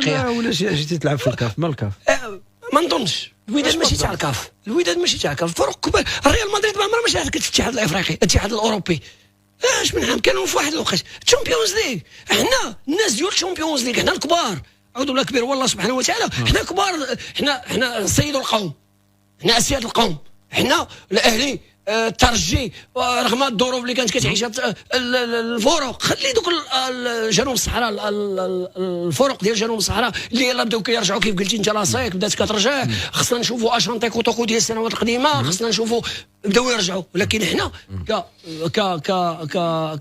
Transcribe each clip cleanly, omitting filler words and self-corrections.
افريقيا. ولا جيتي تلعب في الكاف؟ ما الكاف ما نظنش. الوداد ماشي تاع الكاف، الوداد ماشي تاع الكاف. فرق كبار. الريال مدريد ما عمرها ما شاركت في الاتحاد الافريقي، الاتحاد الاوروبي. اش من عام كانوا في واحد الوقت تشامبيونز ليغ. احنا الناس ديال تشامبيونز ليغ، احنا الكبار. اعوذ بالله كبير والله سبحانه وتعالى. احنا كبار، احنا سيد القوم، احنا اسياد القوم، احنا الاهلي الترجي. رغم الظروف اللي كانت كتعيشها الفرق، خلي دوك جنوب الصحراء، الفرق ديال جنوب الصحراء اللي يلاه بداو كيرجعوا كيف قلتي انت لاصيك بدات كترجع. خصنا نشوفوا اشانتي كوتوكو ديال السنوات القديمه، خصنا نشوفوا بداو يرجعوا. ولكن حنا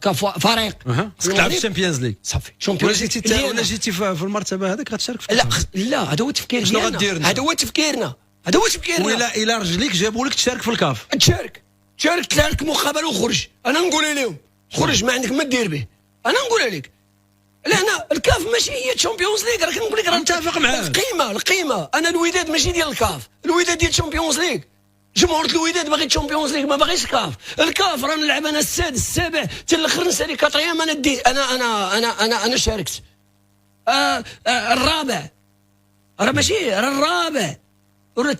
كفريق خصك تلعب الشامبيونز ليغ صافي. ولا جيتي في المرتبه هذاك غتشارك في لا هذا هو التفكير شنو غدير؟ هذا هو تفكيرنا، هذا هو تفكيرنا. ولا الى رجليك جابوا لك تشارك في الكاف، تشارك مقابله وخرج. انا نقول لهم خرج، ما عندك ما دير به. انا نقول لك لا، انا الكاف ماشي هي تشامبيونز ليغ. راك نقول لك راه متفق معاك. القيمه. انا الوداد ماشي ديال الكاف، الوداد ديال تشامبيونز ليغ. جمهور الوداد باغي تشامبيونز ليغ، ما باغيش الكاف راه نلعب انا السادس السابع حتى الاخر نسالي كاتريام. انا ديت انا شاركت الرابع، راه ماشي راه الرابع ولا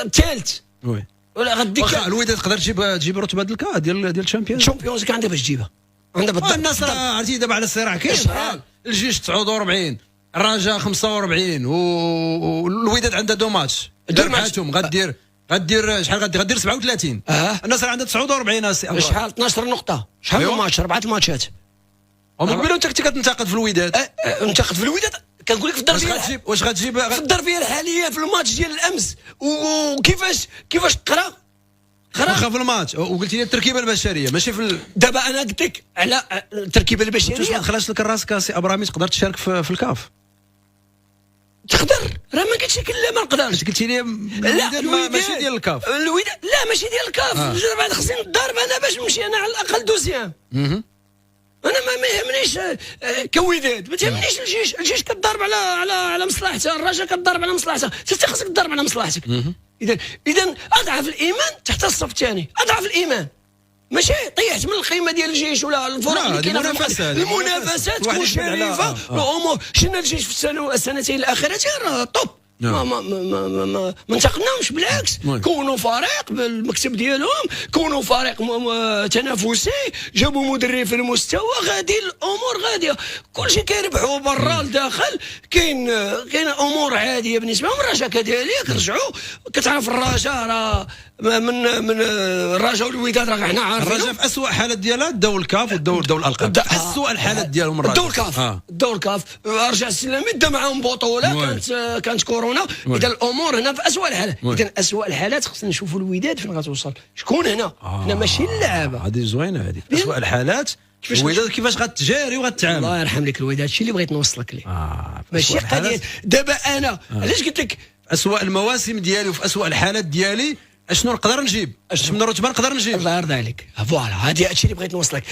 الثالث. وي ولا غديك واخا الوداد تقدر تجيب رتبه الكاف ديال الشامبيونز كان عندها باش تجيبها. عندها بالضبط. الناس راه عرفتي دابا على الصراع كاين الجيش 49، الرجاء 45، والوداد عندها دو ماتش ربحاتهم. غدير شحال؟ غدير 37. الناس راه عندها 49. شحال 12 نقطه. شحال من ماتش؟ 4 الماتشات. ومن قبيله انت كنت كتنتقد في الوداد. انتقد في الوداد. كنقول لك في الدربيه واش غتجيب في الدربيه الحاليه في الماتش ديال الامس. وكيفاش قرا واخا في الماتش وقلتي لي التركيبه البشريه ماشي في دابا انا قلت لك على التركيبه البشريه. ما تخلاش لك راسك سي ابرامي تقدر تشارك في الكاف؟ تقدر. راه ما قلتش لك لا ما نقدرش. قلتي لي الوداد ماشي ديال الكاف. الوداد لا ماشي ديال الكاف. بعد خصني نضارب انا باش نمشي انا على الاقل دوزيام. انا ما يهمنيش كوداد، ما تهمنيش الجيش كتضارب على مصلحته، الرجاء كتضارب على مصلحته، انت خصك تضارب على مصلحتك. اذا اضعف الايمان تحت الصف الثاني، اضعف الايمان. ماشي طيحت من القيمه ديال الجيش ولا الفرق اللي كاينه في المنافسات تكون شريفه. الامور شفنا الجيش في السنتين الاخيرتين راه طوب. ما انتقدناهمش، بالعكس كونوا فريق بالمكتب ديالهم، كونوا فريق تنافسي، جابوا مدرب في المستوى، غادي الامور غاديه، كلشي كيربحوا برا لداخل. كاين امور عاديه بالنسبه لهم. الرجاء كذلك رجعوا. كتعرف الرجاء راه من الرجاء والوداد راه حنا عارفين. الرجاء في اسوء حالات ديالها داو الكاف وداو الالقاب. اسوء الحالات ديالهم الرجاء داو الكاف. رجاء السلامي دا معاهم بطوله كانت كورونا. اذا الامور هنا في اسوء الحالات. اذا اسوء الحالات خصنا نشوفوا الوداد فين غتوصل. شكون هنا؟ هنا ماشي اللعابه. هذه زوينه هذه. اسوء الحالات الوداد كيفاش غتجاري وغتعامل. الله يرحم لك الوداد. هادشي اللي بغيت نوصلك ليه. ماشي قضيه دابا انا علاش قلت لك اسوء المواسم ديالي وفي اسوء الحالات ديالي اشنو نقدر نجيب؟ اش من رتبه نقدر نجيب؟ الله يرضى عليك. فوالا هادشي اللي بغيت نوصلك.